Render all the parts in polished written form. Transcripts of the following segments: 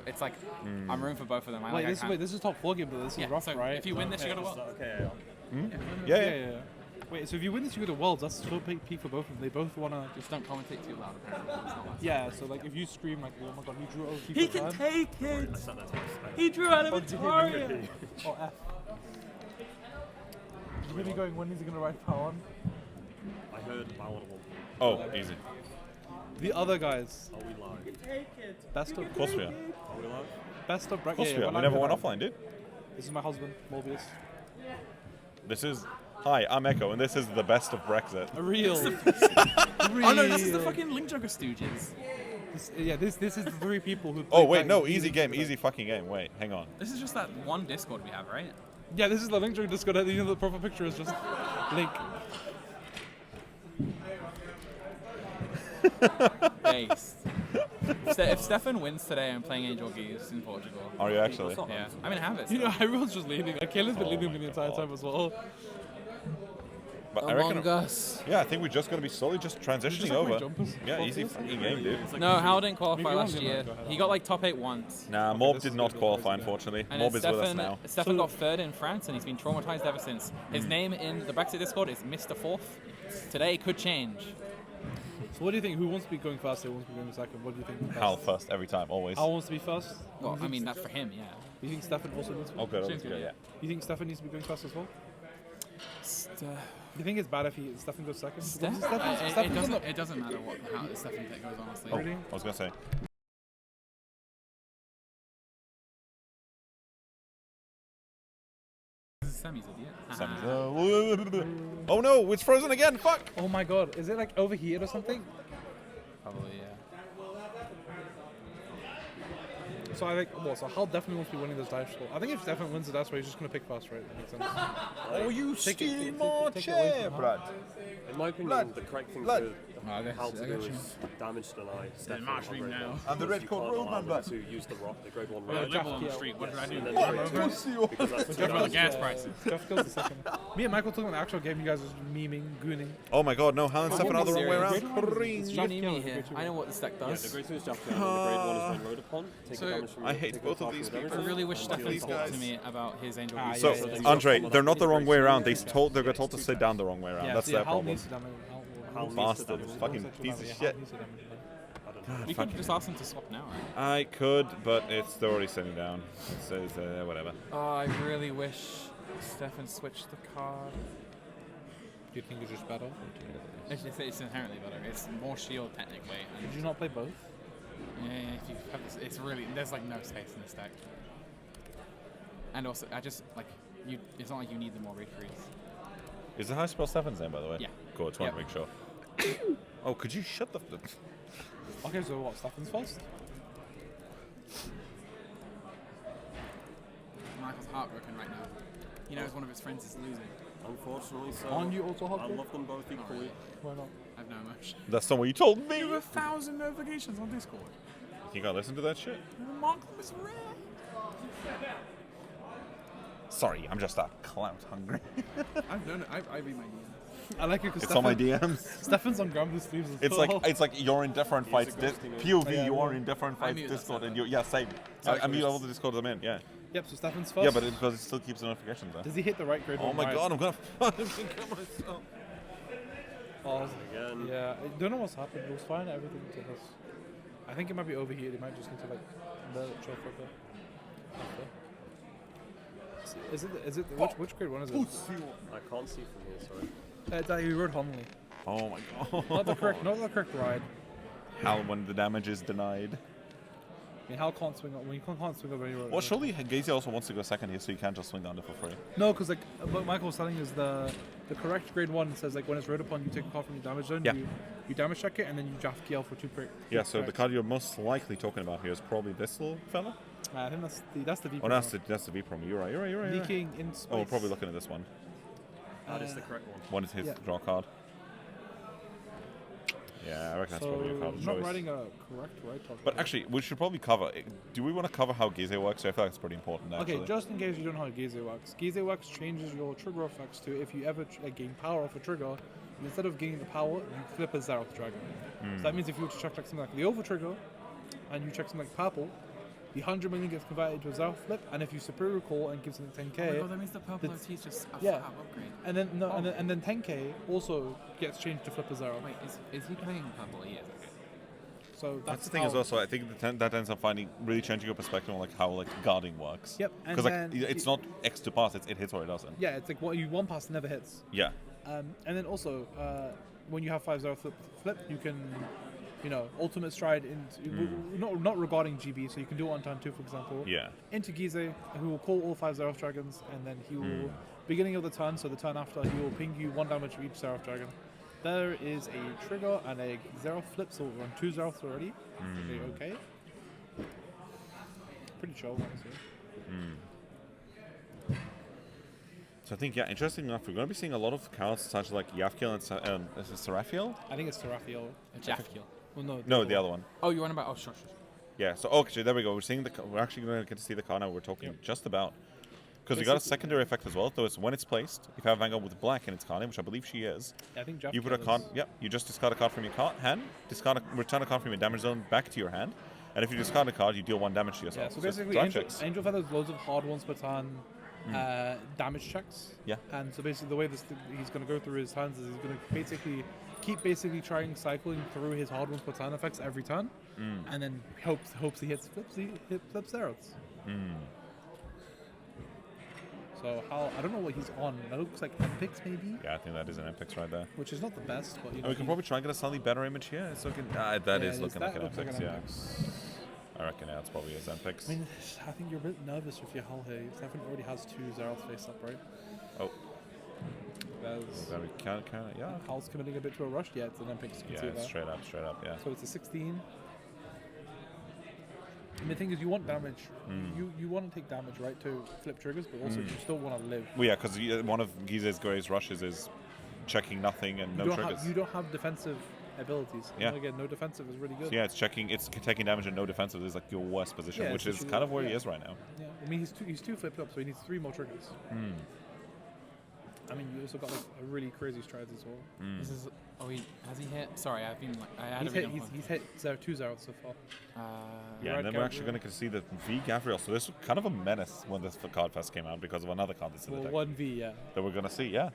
it's like I'm rooting for both of them. This is top 4 game, but this is rough, so right? if you win this, you go to Worlds. Okay. Yeah. Wait, so if you win this, you go to Worlds. That's still peak for both of them. They both wanna just don't commentate too loud. Apparently, it's not yeah. So like, if you scream like, "Oh my god, he drew OT he can take it. He drew out of Victoria. Oh F. You're really going. When is he gonna ride power on? I heard palatable. Oh, easy. The other guys. Are we live? Take it. Best Of course we are. Are we live? Best of Brexit. Of course we are. We never went offline, dude. This is my husband, Morbius. This is... Hi, I'm Echo, and this is the best of Brexit. A real. Oh no, this is the fucking Link Jogger Stooges. This is the 3 people who. Oh wait, no, easy game, easy fucking game. Wait, hang on. This is just that one Discord we have, right? Yeah, this is the Link Jogger Discord. You know, the profile picture is just Link. Based. If Stefan wins today, I'm playing Angel Gyze in Portugal. Are you actually? Yeah, I mean, have it. You know, everyone's just leaning. Kayla's been leaning me the entire time as well. But I reckon, Among Us. yeah, I think we're just gonna be slowly just transitioning over. Yeah, easy fucking game, dude. No, Hal didn't qualify Maybe last one year. didn't, He got like top 8 once. Nah, Morb did not qualify, unfortunately. And Morb then is with us now. Stefan got 3rd in France, and he's been traumatized ever since. His name in the Brexit Discord is Mr. 4th. Today it could change. So what do you think? Who wants to be going first? Who wants to be going second? What do you think? Hal first every time, always. Hal wants to be first. Well, I mean, that's for him, yeah. You think Stefan also needs to be? Oh, good. Seems good, Yeah. You think Stefan needs to be going first as well? You think it's bad if Stefan goes second? It doesn't matter how the Stefan pick goes, honestly. Oh, I was gonna say. Sammy's idiot. Oh no, it's frozen again. Fuck. Oh my god, is it like overheated or something? Probably, yeah. So I think, so Hal definitely wants to be winning this dive score. I think if Stefan wins the dive score, he's just gonna pick fast, right? That makes sense. Oh, you steal my take it away chair, from Brad. In my opinion, the correct thing Blood. to Hal to do is damage deny Stefan March on League red now. one, And the because red you code can't road, allow man, them blood. to use the rock, the grade 1 I red. live on the street. What did I do? And then Oh, Judge by the gas prices. Jeff goes the second. Me and Michael talking about the actual game. You guys are memeing, gooning. Oh my god, no, Hal and Stefan are the wrong way around. You need me here. I know what this deck Yeah, does. the grade 2 is jump down, and the grade 1 is when rode upon. Take So, damage from I you, hate take both of half these your damage people. I really wish Stefan these talked guys. to me about his Angel Ah, Gyze. So, yeah, yeah. Andre, they're not the wrong way around. They got told to sit down the wrong way around. Yeah, That's see, their Hal problem. needs to damage. Hal needs to Bastard, damage. fucking piece of shit. We could just ask him to swap now, right? I could, but it's already sitting down. It says whatever. Oh, I really wish Stefan switched the card. Do you think it's just better? It's inherently better. It's more shield technically. Did And you not play both? yeah, if you have this, it's really there's like no space in this deck. And also, I just like you. It's not like you need the more red freeze. Is it how you spell Stefan's name, by the way? Yeah. Cool, just want to make sure. Oh, could you shut the... Okay, so what? Stefan's first? Michael's heartbroken right now. He knows one of his friends is losing. Unfortunately, so Aren't you also I heartbroken? love them both equally. Why not? I have no emotion. That's not what you told me! You have 1,000 notifications on Discord. You gotta listen to that shit? Mark them as red. Sorry, I'm just clout hungry. I've known it. I read my DMs. I like it because It's on my DMs. Stefan's on Granblue sleeves as It's well. like you're in different fights. POV, Yeah, you are yeah. in different I fights. knew that, Discord, so- and you same. I mean all the Discord I'm in. Yeah. Yep, so Stefan's first. Yeah, but because it still keeps the notifications there. Does he hit the right grade? Oh one my right? god, I'm gonna fucking kill myself. Oh, Again. yeah, I don't know what's happened. It was fine, everything to this. I think it might be overheated. It might just need to like let it chill for a bit. Okay. Is it which grade one is it? I can't see from here, sorry. That you rode Homley. Oh my god. Not the correct ride. How when the damage is denied. I mean, Hal can't swing up when you can't swing up when you rode. Well, surely Gyze also wants to go second here, so you can't just swing down there for free. No, because like what Michael was telling you is the correct grade one says like when it's rode upon, you take a card from your damage zone. Yeah. You damage check it and then you draft KL for two break. Yeah, so the card you're most likely talking about here is probably this little fella. I think that's the V. Oh, that's the V promo. You're right. Leaking in space. Oh, we're probably looking at this one. That is the correct one. One is his Yeah. draw card. Yeah, I reckon that's probably your card of he's not choice. writing a correct right talk. But actually, we should probably cover. Do we want to cover how Gyze works? I feel like it's pretty important. Actually. Okay, just in case you don't know how Gyze works. Gyze works changes your trigger effects to if you ever gain power off a trigger, and instead of gaining the power, you flip a Xerath Dragon. So that means if you were to check like something like the over trigger, and you check something like purple, the 100 million gets converted into a Zero flip, and if you superior call and gives it 10k, Oh my god, that means the purple It's- OT is just a yeah. flat upgrade. and then no, Oh. and then 10k also gets changed to flip a Zero. Wait, is he playing purple? He is, okay. So That's the thing as well. So I think that ends up really changing your perspective on like how like guarding works. Yep, and Because like then it's not X to pass; it hits or it doesn't. Yeah, it's like what you one pass never hits. Yeah. And then also, when you have 5-0 flip, you can, ultimate stride into not regarding GB, so you can do it on turn 2, for example. Yeah. Into Gyze, who will call all 5 Zeraf dragons, and then he will beginning of the turn, so the turn after, he will ping you 1 damage for each Zeraf dragon. There is a trigger and a Zeraf flip, so we're on 2 Zerafs already. Okay. Pretty chill, honestly. So I think interesting enough, we're going to be seeing a lot of cards such as like Yavkiel and is it Seraphiel? I think it's Seraphiel. Jaffkill. Well, no. No, the other one. Oh, you're on about. Oh, sure. Yeah. So okay, there we go. We're actually going to get to see the card now. We're talking just about because we got a secondary effect as well. Though it's when it's placed, if you have Vanguard with black in its card, which I believe she is, I think you put a card. Yep. You just discard a card from your hand. Return a card from your damage zone back to your hand. And if you discard a card, you deal 1 damage to yourself. Yeah, so it's basically, drive Angel checks. Feather has loads of hard ones per turn damage checks. Yeah. And so basically, the way he's going to go through his turns is he's going to keep trying cycling through his hard ones per turn effects every turn, and then hopes he hits flips arrows. So I don't know what he's on. It looks like Epics maybe, Yeah, I think that is an Epix right there. which is not the best, but And we can probably try and get a slightly better image here. It's looking. That is looking like an looks like Epix. an Yeah. Epix. I reckon it's probably his Epix. I mean, I think you're a bit nervous with your Hal here. Stefan already has 2 Zeroth face up, right? Oh. There's Very kind of, yeah. Hal's committing a bit to a rush. Yeah, it's an Epics. You can Yeah, see it's that. straight up, yeah. So it's a 16. And the thing is, you want damage. You want to take damage, right, to flip triggers, but also you still want to live. Well, yeah, because one of Gyze's greatest rushes is checking nothing and no triggers. You don't have defensive abilities. Yeah. And again, no defensive is really good. So yeah, it's taking damage and no defensive is like your worst position, Yeah, which it's is literally- kind of where he yeah. is right now. Yeah. I mean, he's two flipped up, so he needs 3 more triggers. I mean, you also got like a really crazy strides as well. This is. Oh, has he hit? Sorry, I've been like. I had He's a hit, read on he's hit 2 Zeroth so far. Yeah, Right, and then we're actually Gabriel. going to see the V Gabriel. So this was kind of a menace when this card first came out because of another card that's in the Well, deck 1v, yeah. that we're going to see. Yeah,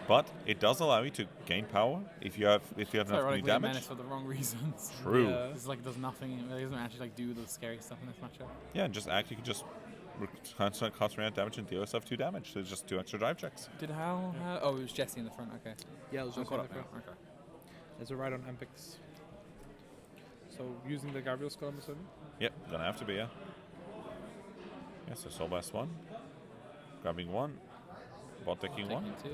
but it does allow you to gain power if you have enough ironically a damage. menace for the wrong reasons. True. Yeah. This like does nothing. It doesn't actually like do the scary stuff in this matchup. Yeah, and just act. You can just concentrate damage and deal yourself 2 damage. So it's just 2 extra drive checks. Did Hal? Oh, it was Jesse in the front. Okay. Yeah, it was I'm just caught on up the now. front. Okay. There's a ride on Ampix. So using the Gabriel skull, I'm assuming? Yep, gonna have to be, yeah. Yeah, so Soul Blast 1, grabbing 1, bot decking 1, Taking 2.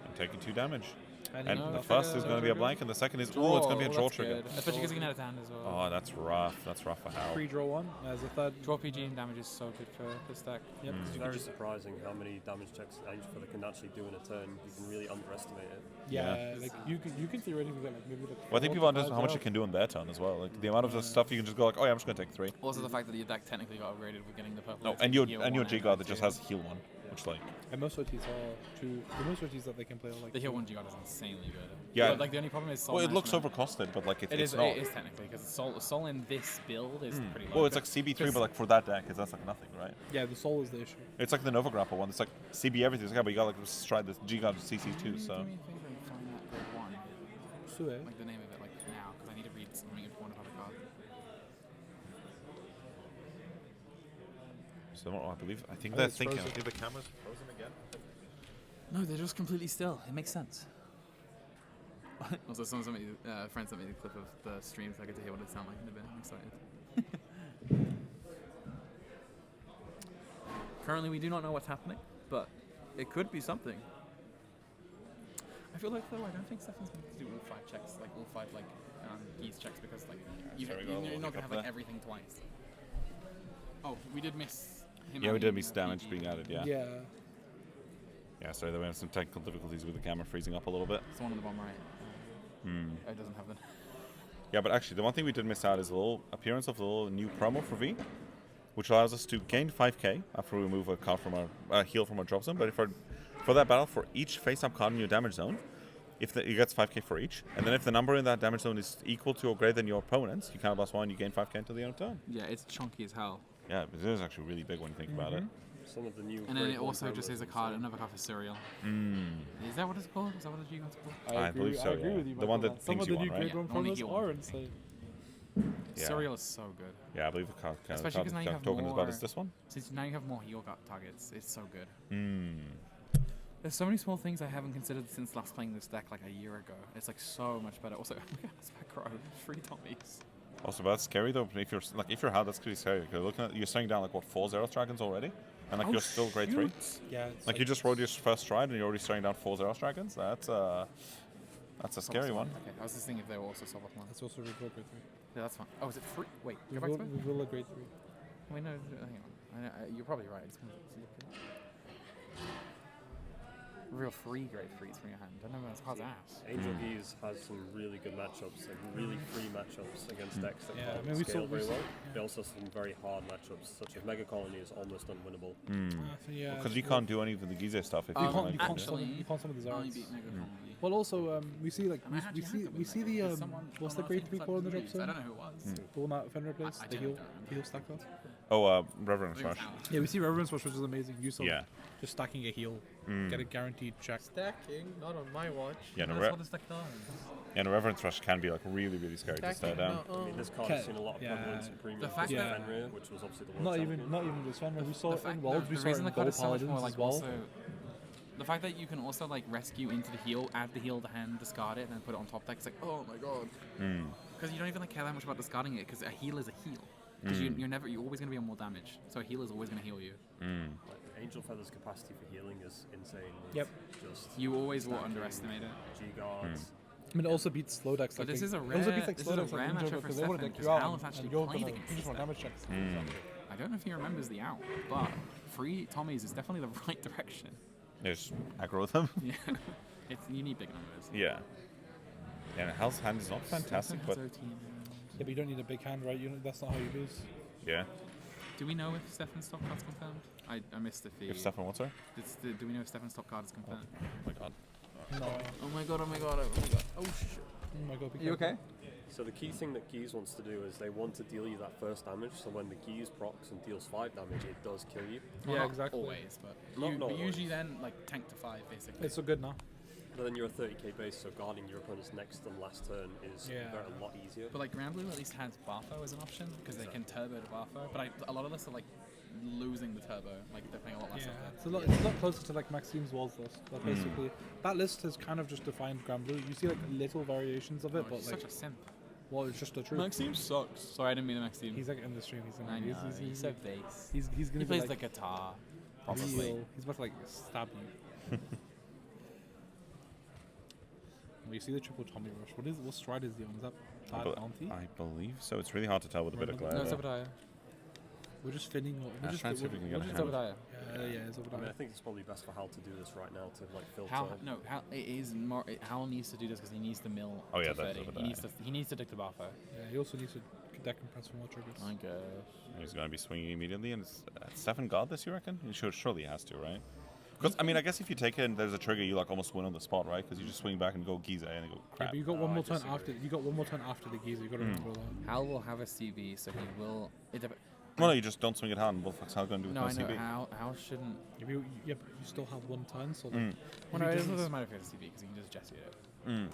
and taking 2 damage. And And no the trigger, first is no going to be a trigger. blank, and the second is it's going to be a draw that's trigger. good. Especially because he can have his hand as well. Oh, that's rough. That's rough for Hal. Pre-draw 1 as a third. Draw PG and damage is so good for this deck. Yep. It's very surprising how many damage checks Angel Feather can actually do in a turn. You can really underestimate it. Yeah, like you can theoretically get like maybe like. Well, I think 4 people to 5 understand how much you Zeroth. can do in their turn as well. Like the amount of the stuff you can just go like, oh yeah, I'm just going to take 3. Also, the fact that your deck technically got upgraded with getting the purple. No, X and in your year and your one G guard that just 2. has heal 1, which like And most OTs are the most OTs that they can play are like. The heal 1 G guard is insanely good. Yeah. But, like the only problem is soul well, it looks management. overcosted, but like It it's is. not. It is technically because soul in this build is pretty low. Well, it's like CB3, but like for that deck, that's like nothing, right? Yeah, the soul is the issue. It's like the Nova Grapple one. It's like CB everything. It's like, yeah, but you got like stride this G guard CC2, so. Do me a favor and find that good one. Sue. Like the name of it, like now, because I need to read something important about the card. So I think Oh, they're it's thinking. frozen. I think the camera's frozen again. No, they're just completely still. It makes sense. Also, someone sent me, a friend sent me the clip of the stream so I get to hear what it sounds like in a bit. I'm excited. Currently, we do not know what's happening, but it could be something. I feel like, though, I don't think Stefan's going to do all 5 checks, like all 5 like Gyze checks, because like there we go, you're we'll not look going to have up like there. everything twice. Oh, we did miss him. Yeah, we adding did miss the damage PG. being added. Yeah. Yeah. Yeah. Sorry, we have some technical difficulties with the camera freezing up a little bit. It's the one on the bottom right. Oh, it doesn't have the. Yeah, but actually, the one thing we did miss out is a little appearance of the little new promo for V, which allows us to gain 5k after we remove a card from our heal from our drop zone. But for that battle, for each face-up card in your damage zone, it gets 5k for each. And then if the number in that damage zone is equal to or greater than your opponent's, you count +1, you gain 5k until the end of turn. Yeah, it's chunky as hell. Yeah, but it is actually really big when you think about it. Some of the new. And then Grade it one also just promos is a and card, so- another card for cereal. Mm. Is that what it's called? Is that what the G-God's called? I believe so, I agree yeah. with you. The one Michael. that Some pings of you the on, new right? grade one Only promos heal are one. insane. Yeah. Cereal is so good. Yeah, I believe the card Especially 'cause now you have token is more- about as this one. Since now you have more heal targets, it's so good. Mm. There's so many small things I haven't considered since last playing this deck like a year ago. It's like so much better. Also, Specro, 3 Tommies. Also, but that's scary though. If you're Hal, that's pretty scary. Because looking at you're staring down like what 4 Zero dragons already, and like you're still grade 3. Yeah. It's Like you just rode your first stride and you're already staring down 4 Zero dragons. That's a scary one. Okay, I was just thinking if they were also Soul of One. That's also reveal grade 3. Yeah, that's fine. Oh, is it free? Wait, go back to it? Reveal a grade 3. Wait, no, hang on. You're probably right. It's real free grade 3s from your hand. I don't know, it's hard ass. Angel Gyze has some really good matchups, like really free matchups against decks that Yeah, can't I mean, we scale saw- very we well. saw- But also some very hard matchups, such as Mega Colony is almost unwinnable. Yeah. Because you can't do any of the Gize stuff if you You can't, like, you can't actually, summon, you can't summon the I Zards. beat Mega Colony. Well, also, we see like I might actually have to we win see that the because someone- what's the someone grade else 3 thinks core in the I'm drop Gyze. I zone? don't know who it was. The one that Fenrir plays, I the genuinely heal, don't remember. the heal stacker. oh, Reverence I think Rush. it was Hal. Yeah, we see Reverence Rush, which is amazing. Use of Yeah. just stacking a heal, get a guaranteed check. Stacking, not on my watch. Yeah, no, That's what this deck does. and Reverence Rush can be like really, really scary to stare down. I mean, this card Okay. has seen a lot of Yeah. prevalence in premium. The fact with that- Fenrir, which was obviously the world Not champion. even this one. We saw The it in fact- Worlds. no, We the saw it reason in the card Gold is so much Paladins more as like well. also the fact that you can also like rescue into the heal, add the heal to hand, discard it, and then put it on top deck. It's like, oh my god, because you don't even like care that much about discarding it because a heal is a heal. Because you're always going to be on more damage, so a heal is always going to heal you. Like, Angel Feather's capacity for healing is insane. with Yep. Just You always will stacking underestimate it. G-Guards. I mean, it also beats slow decks. But like this is a it also rare- beats like this slow is a decks like rare Ninja matchup for because they want to Stefan, deck because you out Hal has and actually you're played gonna against finish this on deck. damage checks. I don't know if he remembers the out, but free Tommies is definitely the right direction. There's aggro them. Yeah, you need big numbers. Yeah. And Hal's hand is not fantastic, Stefan but has OT. Yeah, but you don't need a big hand, right? That's not how you lose. yeah. Do we know if Stefan's top card's confirmed? I missed if he. If Stefan wants her. Do we know if Stefan's top card is confirmed? Oh my god. No. Oh my god! Oh my god! Oh my god! Oh shit! Oh my god. Be You careful. okay? So the key thing that Gyze wants to do is they want to deal you that first damage, so when the Gyze procs and deals 5 damage, it does kill you. Well, Yeah, not exactly. Always, but, Not but always. usually then like tank to 5 basically. It's so good now. But then you're a 30k base, so guarding your opponent's next and last turn is Yeah. a lot easier. But like Granblue at least has Barfo as an option because they can turbo to Barfo. But a lot of us are like losing the turbo, like they're playing a lot less Yeah, of it. it's a lot closer to like Maxime's Walls list. But basically, that list has kind of just defined Granblue. You see like little variations of it, Oh, but he's like, such a simp. well, it's just the truth. Maxime sucks. Sorry, I didn't mean to Maxime. He's like in the stream. He's I in. know, he's so base. He's He gonna plays be the like guitar. real. He's about to like stab you. We see the triple Tommy Rush. What stride is he on? Is that bad bounty? I believe so. It's really hard to tell with a bit of glare. No, it's though. Obadiah. We're just finning. We're just. try and see if we can get a It's hand. Obadiah. Yeah, it's I mean, Obadiah. I think it's probably best for Hal to do this right now to like filter. Hal needs to do this because he needs to mill. Oh, yeah, to that's 30. Obadiah. He needs to dig the Barfo. Yeah, he also needs to deck and press for more triggers. My gosh. He's going to be swinging immediately. And it's Stefan God this, you reckon? He surely has to, right? Because, I mean, I guess if you take it and there's a trigger, you like almost win on the spot, right? Because you just swing back and go Gyze and go Yeah, crap. but you got one I more turn disagree. after. You got one more turn after the Gyze. You got to remember that. Hal will have a CV, so he will. Well, no, you just don't swing at hand. What the fuck's Hal going to do with No, I know. CB? Hal shouldn't. But you still have one turn, so like, Well, if no, he it doesn't- doesn't matter if he has a CV because he can just Jesse it. Mm.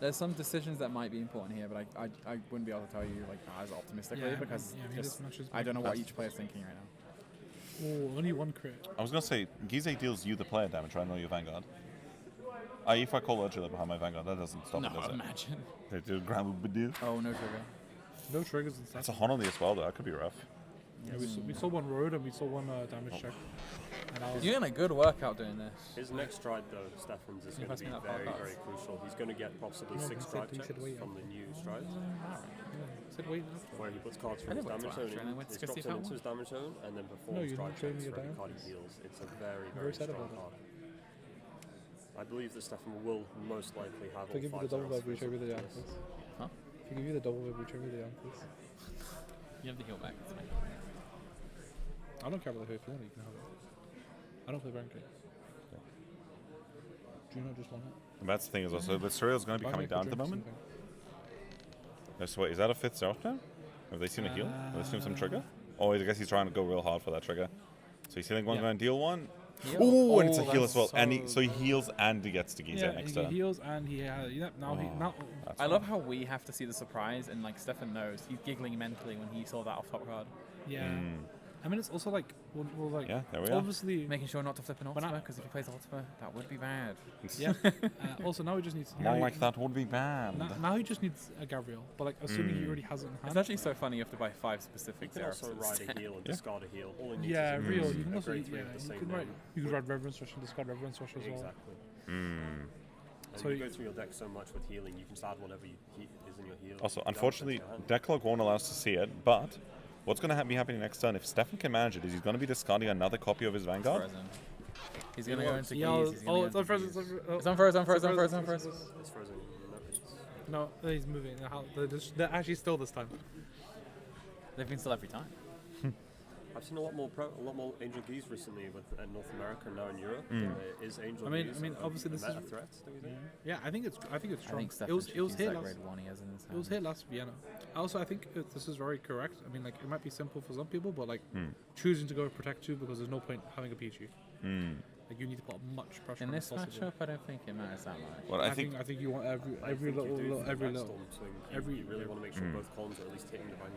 There's some decisions that might be important here, but I wouldn't be able to tell you like as optimistically Yeah, because yeah, I mean, just, this match is I don't know what That's- each player's thinking right now. Oh, only one crit. I was going to say, Gyze deals you the player damage, right? Not your Vanguard. If I call Urgula behind my Vanguard, that doesn't stop it, does it? Imagine. They do Granblue. Oh, no trigger. No triggers and That's stuff. a Honolly as well, though. That could be rough. Yeah, we saw one road and we saw one damage check. And I was, You're doing a good workout doing this. His next stride, though, Stefan's, is Can you going pass to me be that very, podcast? very crucial. He's going to get possibly No, 6 he said- stride he checks said wait from the new strides, said wait after. where he puts cards I from his did wait till damage zone after, and then in, went to he go see drops if them I into won. his damage zone, and then No, performs you stride didn't show me checks your for every balance. card he deals. It's a very, very very sad strong about card. I believe that Stefan will most likely have If I all give you 5 the double zeros vibe, we show you the face up to answers. this. Huh? If you give you the double vibe, we show you the answers. You have to heal back. That's fine. I don't care about the if you want it, you can have it. I don't play Brancade. Do you not just want it? And that's the thing is also, the Surreal's going to be Buy coming me a down at the drink or moment. something. So wait, is that a 5th Zerf now? Have they seen a heal? Have they seen some trigger? Oh, I guess he's trying to go real hard for that trigger. So he's healing one, going to deal one. Oh, and it's a heal as well. So he heals and he gets to Gyze next he turn. heals and he now. I love how we have to see the surprise, and like Stefan knows, he's giggling mentally when he saw that off top card. Yeah. I mean, it's also like, well, like, Yeah, there we are. obviously, Making sure not to flip an Ultima, because if he plays Ultima, that would be bad. yeah. Also, now he just needs. More like that would be bad. Now he just needs a Gabriel, but like, assuming he already has it in It's hand. actually so funny you have to buy 5 specific You can also Xeraths ride a instead. heal and discard a heal. All it needs Yeah, is real. a You can also, grade 3 yeah, with the you same can name. write. You can ride Reverence Rush and discard Reverence Rush as well. Exactly. Mm. And So you you- go through your deck so much with healing, you can just add whatever is in your heal. Also, You don't have to unfortunately, touch your hand. deck log won't allow us to see it, but what's going to be happening next turn, if Stefan can manage it, is he's going to be discarding another copy of his Vanguard. Frozen. He's gonna go into Yeah, Gyze. He's gonna it's go on into frozen. Gyze. It's on frozen. It's on frozen. It's frozen. No, it's- No, he's moving. They're actually still this time. They've been still every time. I've seen a lot more Angel Gyze recently with North America and now in Europe. Is Angel I mean, Gyze obviously a this meta is- threat? Do we think? Yeah, I think it's I strong. think It Stefan was should here use that last. grade 1 he has in his hand. It was here last Vienna. Also, I think this is very correct. I mean, like, it might be simple for some people, but like choosing to go with Protect 2 because there's no point having a PG. Like, you need to put much pressure In on this the possible. matchup, I don't think it matters that much. Well, I think you want every I think you do little for the every Black little. Storm swing. every- You really want to make sure both columns are at least hitting the Vanguard.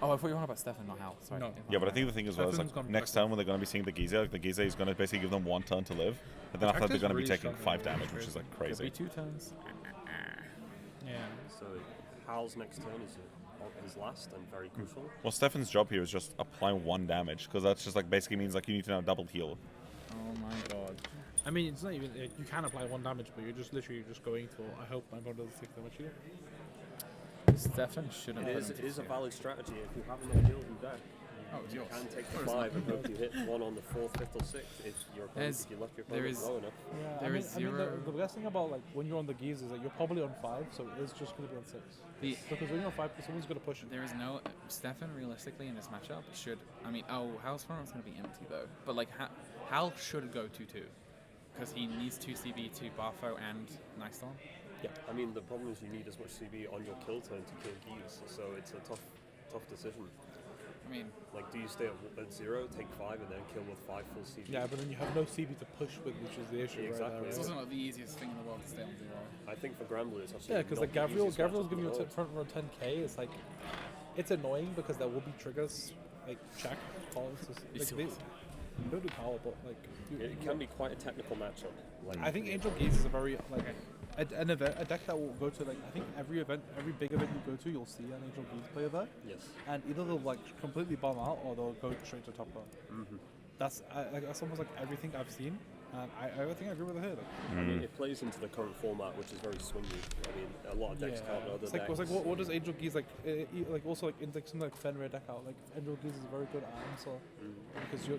Oh, I thought you were on about Stefan, not Hal. Sorry. No. Yeah, but I think the thing as well is Stefan's like gonna next protect turn when they're going to be seeing the Gyze, like the Gyze is going to basically give them 1 turn to live, and then after that Protect they're going to is be really taking strong 5 damage, which is like Could be crazy. 2 turns. Yeah. So Hal's next turn is his last and very crucial. Well, Stefan's job here is just apply 1 damage, because that's just like basically means like you need to now double heal. Oh my god. I mean, it's not even. You can apply 1 damage, but you're just literally just going for. I hope my brother doesn't take that much here. Stefan shouldn't It put is, him it to is a zero. valid strategy. If you have enough heals in deck, Oh, it's you yours. can take the 5 and hope you hit one on the 4th, 5th, or 6th if your opponent, There's- if you left your there opponent is- low enough. Yeah, There I mean, is I mean, zero- the best thing about like when you're on the Gyze is that you're probably on 5, so it is just going to be on 6. Because when you're on 5, someone's going to push you. There is no Stefan realistically in this matchup should. I mean, Hal's front is going to be empty though. But like Hal should go 2-2 because he needs 2 CB, 2 Barfo, and Nice Storm. I mean, the problem is you need as much CB on your kill turn to kill Gyze, so it's a tough decision. I mean, Like, do you stay at 0, take 5, and then kill with 5 full CB? Yeah, but then you have no CB to push with, which is the issue Exactly. right it's there. also not the easiest thing in the world to stay on 0. I think for Granblue it's actually Yeah, because not like the Gabriel's easiest matchup giving you in the a world. front row 10k. It's like it's annoying because there will be triggers like check calls. Like, they don't do power, but like It can be quite a technical matchup. Like, I think Angel Gyze is a very like an event, a deck that will go to like I think every big event you go to, you'll see an Angel Gyze player there, Yes. and either they'll like completely bomb out or they'll go straight to top row. That's almost like everything I've seen, and I think I agree with her. Like, I mean, it plays into the current format, which is very swingy. I mean, a lot of decks can't other it's like, decks. it's like what does Angel Gyze like? Like also like in like something like Fenrir deck out. Like Angel Gyze is a very good answer because you're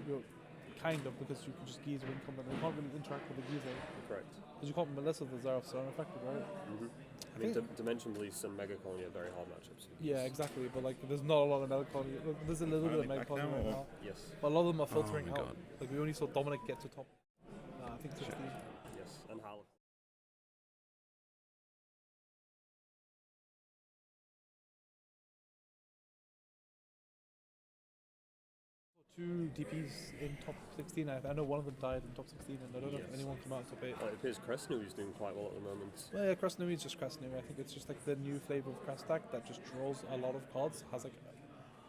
kind of because you can just Gyze win combat. You can't really interact with the Gyze Correct. because you can't Melissa the Zeraf so unaffected, right? I mean, Dimension Beliefs and Mega Colony are very hard matchups. Yeah, exactly. But like, there's not a lot of Melancholy. There's a little bit of Finally back Melancholy now, right or- now, Yes. but a lot of them are filtering my out. God. Like we only saw Dominic get to top. I think 16. Yes. And Hal. 2 DPs in top 16. I know one of them died in top 16, and I don't know if Yes. anyone came out in top 8. It appears Crestnu is doing quite well at the moment. Well, yeah, Krasnui is just Krasnui. I think it's just like the new flavor of Crest deck that just draws a lot of cards, has like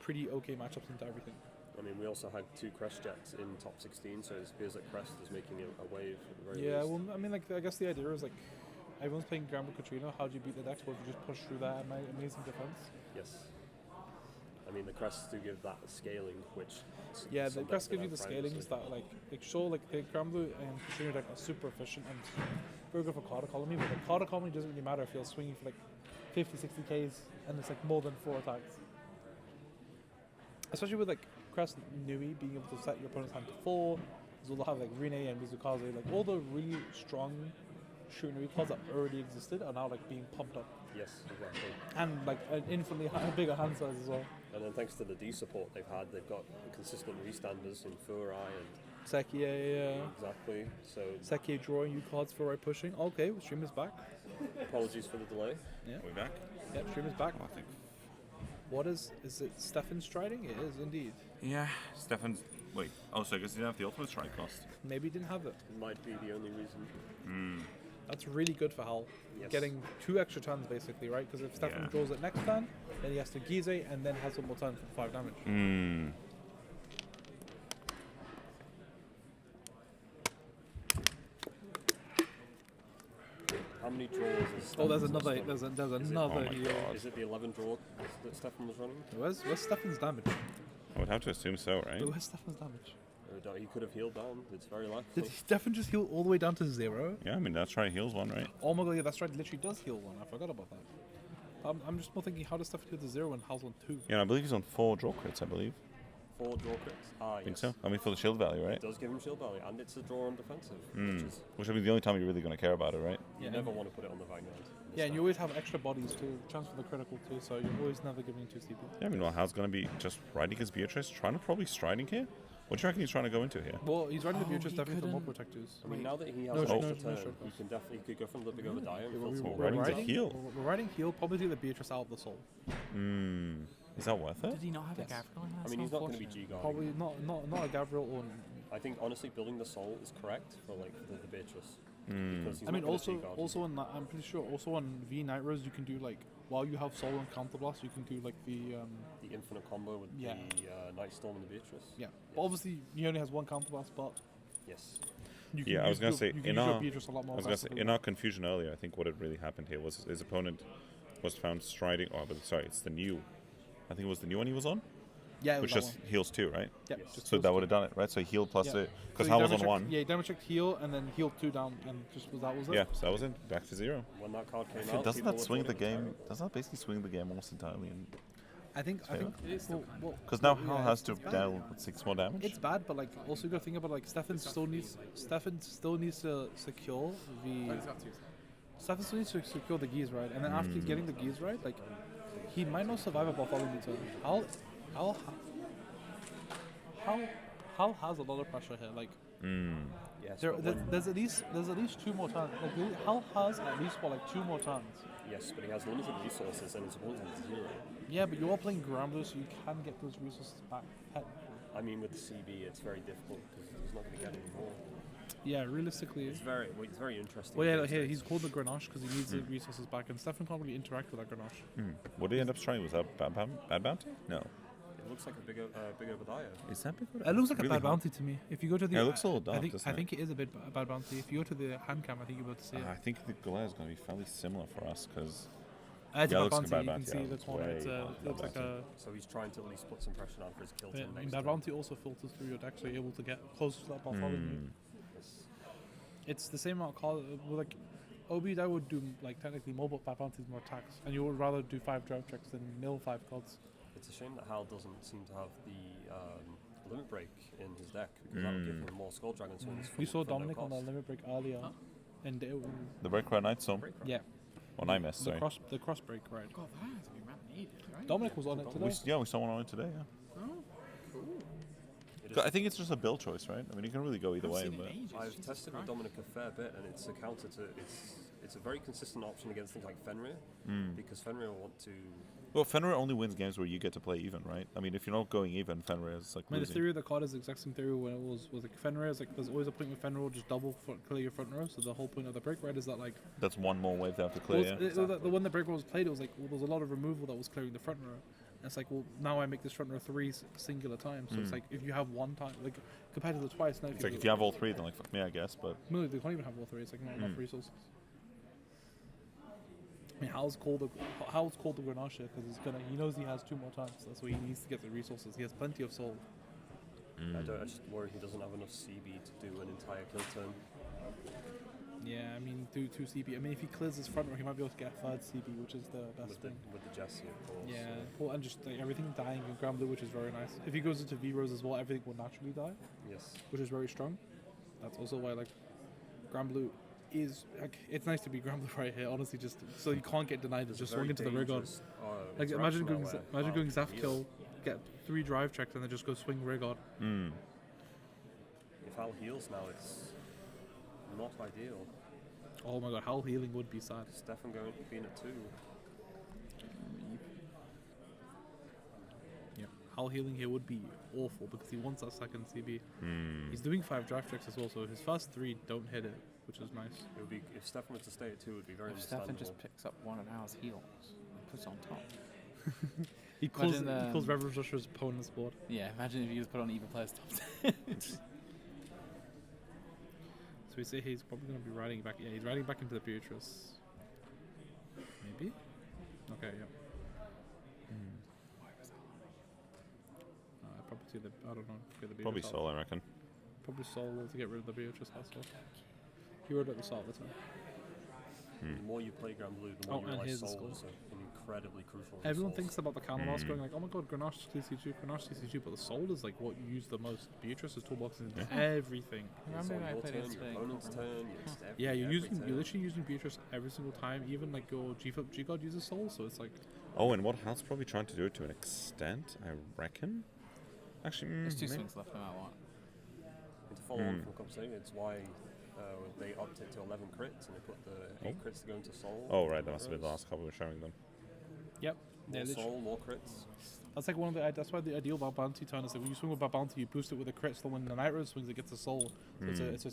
pretty okay matchups into everything. I mean, we also had 2 Crest Jets in top 16, so it appears like Crest is making a wave at the very Yeah, least. well, I mean, like I guess the idea is like everyone's playing Granblue Katrina. How do you beat the decks? Well, if you just push through that amazing defense. Yes. I mean, the Crests do give that scaling, which... Yeah, some the Crest decks gives you the don't have scalings previously. that like sure like the Granblue and Katrina deck are super efficient and very good for card economy, but like card economy doesn't really matter if you're swinging for like 50, 60 Ks and it's like more than 4 attacks. Especially with like Crest Nui being able to set your opponent's hand to 4, as well have like Rene and Mizukaze, like all the really strong Shuri Nui cards that already existed are now like being pumped up. Yes, exactly. And like an infinitely bigger hand size as well. And then thanks to the D support they've got consistent restanders in Furai and Seki, yeah. exactly. So Seki drawing you cards for right pushing. Okay, stream is back. apologies for the delay. Yeah. Are we back? Yep, stream is back. Oh, I think. What is it Stefan striding? It is indeed. Yeah, Stefan's. Wait. Oh, so I guess he didn't have the ultimate strike cost. Maybe he didn't have it. It might be the only reason. That's really good for Hal. Yes. Getting 2 extra turns basically, right? Because if Stefan Yeah. draws it next turn, then he has to Gyze and then has one more turn for 5 damage. How many draws is Oh, there's Stefan's another. running? There's another Oh my heal. God. Is it the 11 draw that Stefan was running? Where's Stefan's damage? I would have to assume so, right? Where's Stefan's damage? He could have healed down. It's very likely. Did Stefan just heal all the way down to 0? Yeah, I mean that's right. Heals one, right? Oh my god, yeah, that's right. Literally does heal 1. I forgot about that. I'm just more thinking, how does Stefan heal to 0 when Hal's on 2? Yeah, and I believe he's on 4 draw crits. I believe. 4 draw crits. I think so. I mean, for the shield value, right? It does give him shield value, and it's a draw on defensive, Which will be the only time you're really going to care about it, right? you never want to put it on the Vanguard. Yeah, and you always have extra bodies too. Chance for the critical too, so you're always never giving 2 CP. Yeah, I mean, well, Hal's going to be just riding his Beatrice, trying to probably striding here. What do you reckon he's trying to go into here? Well, he's riding the Oh, Beatrice he definitely for more couldn't- protectors. I mean, now that he has No, an no, extra no, turn, sure. he can definitely go for a little bit over die and fill some more riding rounds. to heal. We're riding heal, probably take the Beatrice out of the soul. Is that worth it? Did he not have Yes. a Gavril in that? I mean, he's not going to be G-guarding. Probably not a Gavril or. I think, honestly, building the soul is correct for, like, the Beatrice. Because he's I mean, not gonna also G-guard. also on I'm pretty sure also on V Nightrose you can do like while you have soul and counterblast you can do like the The infinite combo with Yeah. the Night Storm and the Beatrice. yeah. But obviously he only has 1 counterblast, but Yes. you can Yeah, I was use gonna your- say, you can in use your our- Beatrice a lot I more. was going to say, effectively. in our confusion earlier, I think what had really happened here was his opponent was found striding. Oh, but sorry, it's the new. I think it was the new one he was on, yeah, it which was that just one. heals 2, right? Yeah, Yes. just So heals that 2. would have done it, right? So he healed plus Yeah. it because So Hal he was on damage checked- 1. Yeah, he damage checked heal and then healed 2 down and just that was it. Yeah, so that was it. Back to 0. When that card came So out, doesn't people that were swing the calling it game? terrible. Doesn't that basically swing the game almost entirely? I think Because now Hal has to it's bad. deal with 6 more damage. It's bad, but like also you got to think about like Stefan still needs to secure the Stefan still needs to secure the Gyze right, and then after getting the Gyze right, like he might not survive a Bartholomew turn. Hal has a lot of pressure here. Like Yes, there, but there, when- there's at least 2 more turns. Like Hal has at least what, like 2 more turns. yes, but he has limited resources and his opponent has 0. Yeah, but you're playing Granblue, so you can get those resources back. Technically. I mean, with the CB, it's very difficult because he's not going to get any more. Yeah, realistically. It's very interesting. Well, yeah, things here that- he's called the Grenache because he needs the resources back, and Stefan can't really interact with that Grenache. What did he end up trying? Was that bad bounty? No. It looks like a big Obadiah. Is that big? It looks like Really a bad hard. bounty to me. If you go to the, Yeah, it looks a little dark, I think doesn't it is a bit a bad bounty. If you go to the hand cam, I think you'll be able to see it. I think the glare is going to be fairly similar for us because It's yeah, a it bad looks like a bounty. bad You can bounty. see Yeah, the it's corner. way It bad looks like bounty. a. So he's trying to at least put some pressure down for his kill turn next Bad turn. bounty also filters through your deck, so you're able to get closer to that Bartholomew. It's the same amount of card. Like Obi, that would do like technically more bad bounties, more attacks, and you would rather do 5 drive checks than mill 5 cards. It's a shame that Hal doesn't seem to have the limit break in his deck because that would give him more Skull Dragon swings. We saw for no Dominic on the cost. limit break earlier, and it, the Breakcry Night Storm. yeah, Well, I missed. the Sorry. cross break right. God, that has to be map needed, right? Dominic was on it today. We saw one on it today. Yeah. Oh, cool. It is- I think it's just a build choice, right? I mean, you can really go either I've way. seen it in But ages, I've Jesus tested with Christ. Dominic a fair bit, and it's a counter to it's a very consistent option against things like Fenrir because Fenrir want to. well, Fenrir only wins games where you get to play even, right? I mean, if you're not going even, Fenrir is like I mean, the losing. theory of the card is the exact same theory when it was like Fenrir. Is like there's always a point with Fenrir, just double clear your front row. So the whole point of the break right is that like That's one more wave they have to clear. well, the one the break was played, it was like well, there was a lot of removal that was clearing the front row. And it's like well now I make this front row 3 singular times. So it's like if you have one time like compared to the twice now. It's like if you have all 3, then like fuck me, I guess. But No, they can't even have all 3. It's like not enough resources. I mean, Hal's called the Grenache because he knows he has 2 more times. That's why he needs to get the resources. He has plenty of soul. I just worry he doesn't have enough CB to do an entire kill turn. Yeah, I mean, do 2 CB. I mean, if he clears his front row, he might be able to get a 3rd CB, which is the best thing. With the Jesse, of course. Yeah, well, and just like, everything dying in Granblue, which is very nice. If he goes into V-Rose as well, everything will naturally die, Yes. which is very strong. That's also why, like, Granblue is, like, it's nice to be Granblue right here, honestly, just so you can't get denied. It's just swing into the Rigod. Like, imagine going Zaf kill, get 3 drive checks, and then just go swing Rigod. If Hal heals now, it's not ideal. Oh my god, Hal healing would be sad. Stefan going being a 2. Hal healing here would be awful because he wants that second CB. He's doing 5 drive checks as well, so his first 3 don't hit it, which is nice. It would be if Stefan was to stay at 2, it would be very If Stefan understandable. just picks up one of Hal's heals and puts it on top. He calls Imagine, Reverend Joshua's opponent's board. Yeah, imagine if you just put on either player's top. So we say he's probably going to be riding back. Yeah, he's riding back into the Beatrice. Maybe? Okay, yeah. I probably see the. I don't know. Get the Beatrice Probably out. Soul, I reckon. Probably Soul to get rid of the Beatrice hassle. He rode at the start of the turn. The more you play Granblue, the more Oh, you and realize here's the Soul score. is incredibly crucial. in Everyone Souls. thinks about the Camelot going like, oh my god, Grenache CC2, but the Soul is like what you use the most. Beatrice's toolbox is everything. It's Remember on I your played turn, yesterday. your opponent's turn. It's Yeah, every you're turn. literally using Beatrice every single time. Even like your G God uses Soul, so it's like Oh, and what Hal's probably trying to do it to an extent, I reckon. Actually, There's 2 maybe. swings left no matter what. And to follow on from Copsing, it's why they upped it to 11 crits and they put the 8 crits to go into Soul. Oh, right, that must have been the last couple we were showing them. yep. More Yeah, literally. Soul, more crits. That's like one of the. That's why the ideal about bounty turn is like when you swing with Bad Bounty, you boost it with a crit. So when the Nightrose swings, it gets a soul. So it's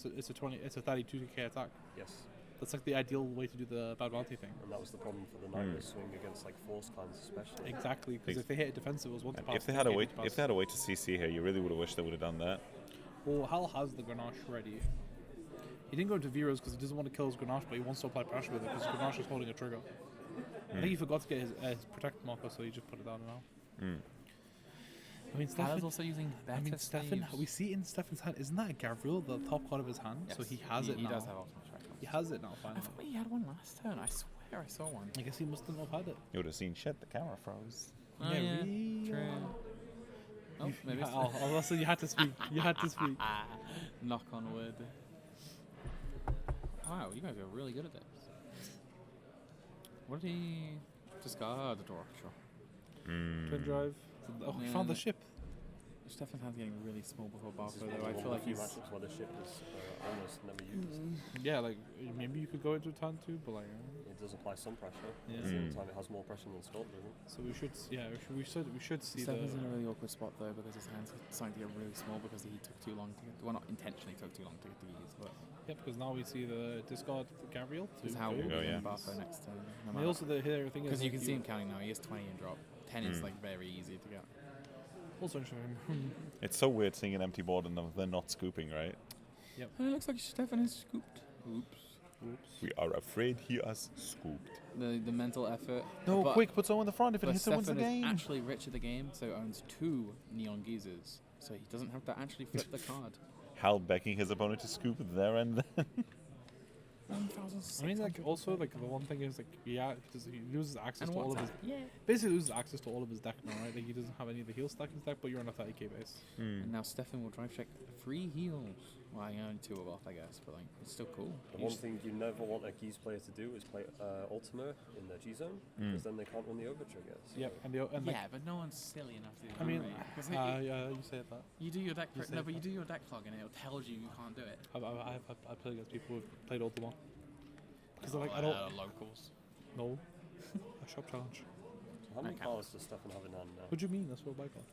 a 32k attack. Yes. That's like the ideal way to do the Bad Bounty thing. And that was the problem for the Nightrose swing against like Force clans especially. Exactly, because if they hit a defensive, it was one to And pass. if they had a way, to CC here, you really would have wished they would have done that. Well, Hal has the Grenache ready. He didn't go into Veros because he doesn't want to kill his Grenache, but he wants to apply pressure with it because Grenache is holding a trigger. I think he forgot to get his protect marker, so he just put it down now. I mean, Hal's Stefan. also using better I mean, Stefan. sleeves. We see in Stefan's hand. Isn't that a Gabriel, the top card of his hand? So Yes, he has it He now. does have ultimate strike. He has it now. I Finally. thought he had one last turn. I swear I saw one. I guess he must not have had it. You would have seen shit, the camera froze. Oh, Yeah, yeah, really? true. Oh, You, maybe it's- also you had to speak. You had to speak. Knock on wood. Wow, you guys are really good at this. What did he discard? The door, sure. Twin drive. Oh, he found the ship. Stefan's hand's getting really small before This is Barco, one though. I of feel the like few he's. matchups where the ship is almost never used. Yeah, like maybe you could go into turn 2, but like. It does apply some pressure. Yeah. At the same time, it has more pressure than Scott doesn't. So we should, we should see Stefan's the. in a really awkward spot though because his hand's starting to get really small because he took too long to get. Well, not intentionally took too long to get the keys, but Yeah, because now we see the discard Gabriel. because how will go, be yeah. Barco next turn. And also the here thing is Because you like can see him counting now. He has 20 in drop. 10 is like very easy to get. Also interesting. It's so weird seeing an empty board and then not scooping, right? It looks like Stefan is scooped. Oops. We are afraid he has scooped. The mental effort. No, but, quick, put someone in the front if it But hits and wins the Stefan is game. actually rich at the game, so owns 2 neon Gyzes. So he doesn't have to actually flip the card. Hal begging his opponent to scoop there and then. I mean, like also like the one thing is like he loses access And to all of WhatsApp. his. Yeah. Basically loses access to all of his deck now, right? Like he doesn't have any of the heal stack in his deck, but you're on a 30k base. And now Stefan will drive check 3 heals. Well, I only 2 are off, I guess, but like it's still cool. The one thing you never want a Gyze player to do is play Ultima in the G zone, because then they can't run the overtrigger. So Yep, and like, Yeah, but no one's silly enough to do that. I mean, right? 'Cause yeah, you say that. you do your deck. you say No, but you that. do your deck log and it tells you can't do it. I've played against people who've played Ultima. Because like I don't locals. know. A shop challenge. how many Okay. cards does Stefan have in hand now? What do you mean? That's what I got.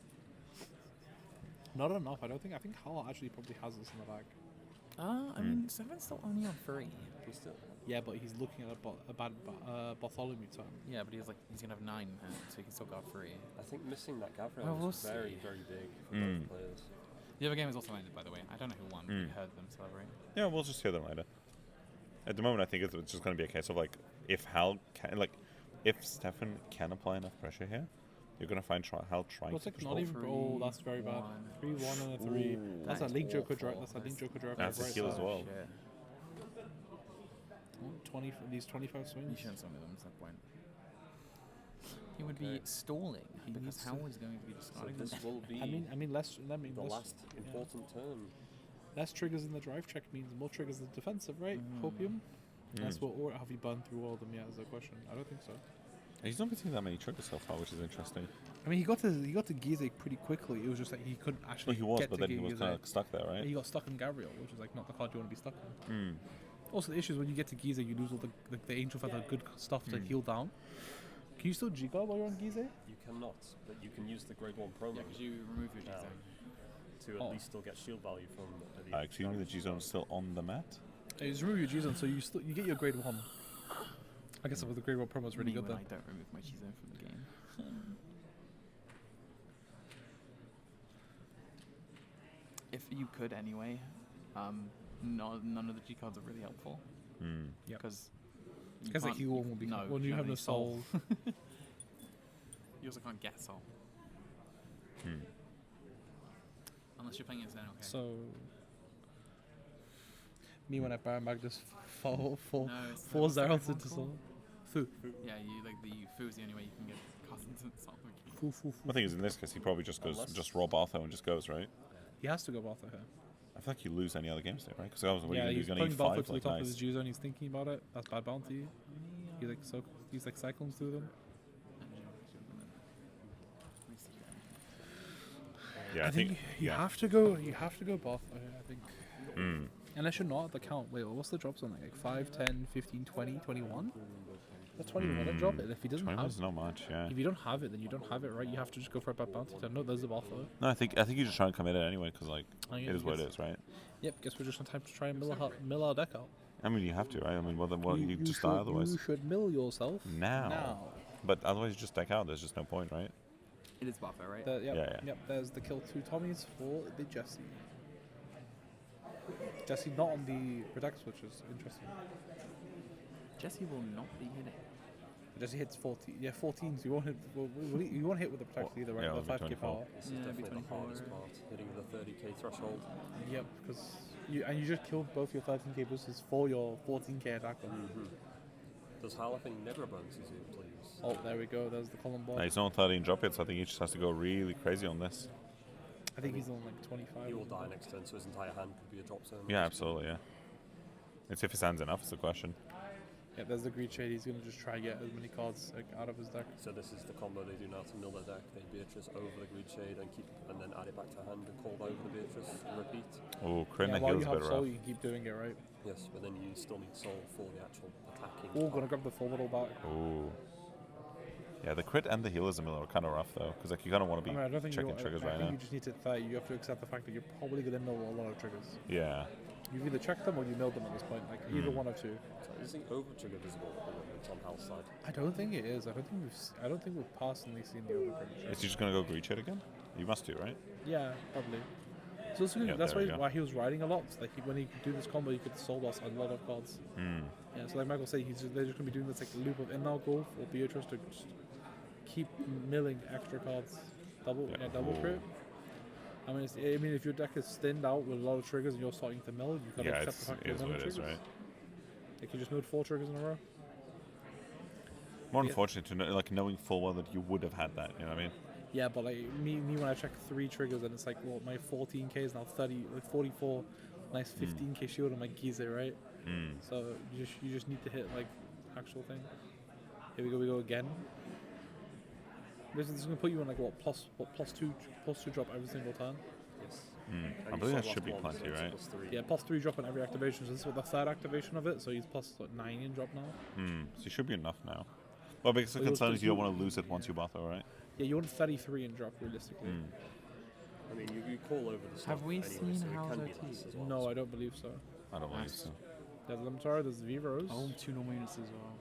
Not enough. I think Hal actually probably has this in the bag. I mean, Stefan's still only on 3. He's still. Yeah, but he's looking at a bad Bartholomew turn. Yeah, but he's gonna have 9 in hand, so he can still go 3. I think missing that Gabriel Well, we'll is very, see. very big for both players. The other game is also ended, by the way. I don't know who won. But you heard them celebrate. Yeah, we'll just hear them later. At the moment, I think it's just going to be a case of like, if Hal can, like, if Stefan can apply enough pressure here, you're going to find Hal trying What's to like push not forward. even? Oh, that's very bad. 3-1 and a 3. Ooh. That's a That's link Joker awful. drive. That's a link Joker drive. That's a right kill as side. well. Shit. 20 these 25 You swings. shouldn't some of them at that point. He would be Okay. stalling He because needs to- Hal is going to be So discarding this them. will be I mean, less. the last important turn. Less triggers in the drive check means more triggers in the defensive, right? Copium. That's what. Or have you burned through all of them yet? Is the question. I don't think so. He's not been seeing that many triggers so far, which is interesting. I mean, he got to Gyze pretty quickly. It was just like he couldn't No, actually. he was, get but to then he was Gyze. kind of stuck there, right? He got stuck in Gabriel, which is like not the card you want to be stuck in. Also, the issue is when you get to Gyze, you lose all the angel feather good stuff to heal down. Can you still G-Guard while you're on Gyze? You cannot, but you can use the grade 1 promo Yeah, because you remove your now Gyze. to at least still get shield value from the Excuse me, the G-Zone's still on the mat? You just remove your G-Zone, so you get your grade 1. I guess the grade 1 promo is really good when then. I don't remove my G-Zone from the game. If you could anyway, none of the G cards are really helpful. Yep. Because Because the heal one will be when you have no soul. You also can't get soul. Unless you're playing it then, okay. So me when I buy Magnus four zeros into soul. Foo. Yeah, the Foo is the only way you can get cast into soul. Foo, foo, foo. The thing is, in this case, he probably just goes, just rob Arthur and just goes, right? He has to go Bartha here. I feel like you lose any other game state, right? Because I was Yeah, he's going to putting eat Bartha 5, to the like, top of nice. his G-Zone. He's thinking about it. That's bad bounty. He's like cyclones through them. Yeah, I think you have to go. You have to go Bartha here. I think. Unless you're not at the count. Wait, what's the drops on like 5, 10, 15, 20, 21? That's 21 and drop it. And if he doesn't have, not much, yeah. if you don't have it, then you don't have it, right? You have to just go for a bad bounty. So no, there's a Bartha. No, I think you just try and commit it anyway, because like yeah, it is what it guess- is, right? Yep. Guess we're just on time to try and mill our deck out. I mean, you have to, right? I mean, what you just die should, otherwise. You should mill yourself Now. But otherwise, you just deck out. There's just no point, right? It is buffer, right? Yep. There's the kill 2 Tommies for the Jesse. Jesse not on the protect switch is interesting. Jesse will not be hitting. Jesse hits 14. Yeah, 14. So you won't hit. You won't hit with the protect either, right? Yeah, the it'll be 5k 24. power. This is Yeah, definitely it'd be the hardest 24. part, hitting the 30k threshold. Yep, because you just killed both your 13k boosters for your 14k attacker. Does Hal, I think, never burns his own, please? Oh, there we go. There's the column ball. No, he's not on 13 drop yet, so I think he just has to go really crazy on this. I think he's on like 25. He will die next turn, so his entire hand could be a drop zone. Yeah, absolutely, yeah. It's if his hand's enough, is the question. Yeah, there's the greed shade. He's gonna just try and get as many cards like, out of his deck. So this is the combo they do now to mill their deck. They Beatrice over the greed shade and then add it back to hand and call over the Beatrice and repeat. Oh, crit Yeah, and the while heal's you a have bit soul, rough. you can keep doing it, right? Yes, but then you still need soul for the actual attacking. Oh, gonna grab the full little back. Oh. Yeah, the crit and the heal is a mill are kind of rough, though, because like, you kind of want to be I don't think checking triggers right I think now. you just need to 30. You have to accept the fact that you're probably gonna mill a lot of triggers. Yeah. You've either checked them or you milled them at this point. Like either one or two. So is the over trigger visible at the moment on Hal's side? I don't think it is. I don't think we've personally seen the overcard. Is he just going to go greed shade again? You must do, right? Yeah, probably. So it's good. Yeah, That's there we go. why he was riding a lot. So like when he could do this combo, he could soul loss a lot of cards. Yeah. So like Michael said, they're just gonna be doing this like loop of in-now golf or Beatrice to just keep milling extra cards. Double crit. I mean, if your deck is thinned out with a lot of triggers and you're starting to mill, you've got to Yeah, accept the fact it that is you're what milling it is, triggers. right? Like you just milled 4 triggers in a row. More Yeah. unfortunate to know, like knowing full well that you would have had that, you know what I mean? Yeah, but like me when I check 3 triggers and it's like, well, my 14k is now 44, nice 15k shield on my Gyze, right? So you just need to hit like actual thing. Here we go again. This is gonna put you in like plus two drop every single turn. Yes. I believe that should be plenty, right? Yeah, +3 drop on every activation. So this is what the 3rd activation of it. So he's plus 9 in drop now. So you should be enough now. Well, because the But you'll concern is still- you don't want to lose it once you battle, right? Yeah, you want 33 in drop realistically. I mean, you call over the stuff Have we anyway, seen so it Hal's can be OT? less as well. No, I don't believe so. I don't believe so. There's Limtar, there's Vivros. Oh, 2 normal units as well.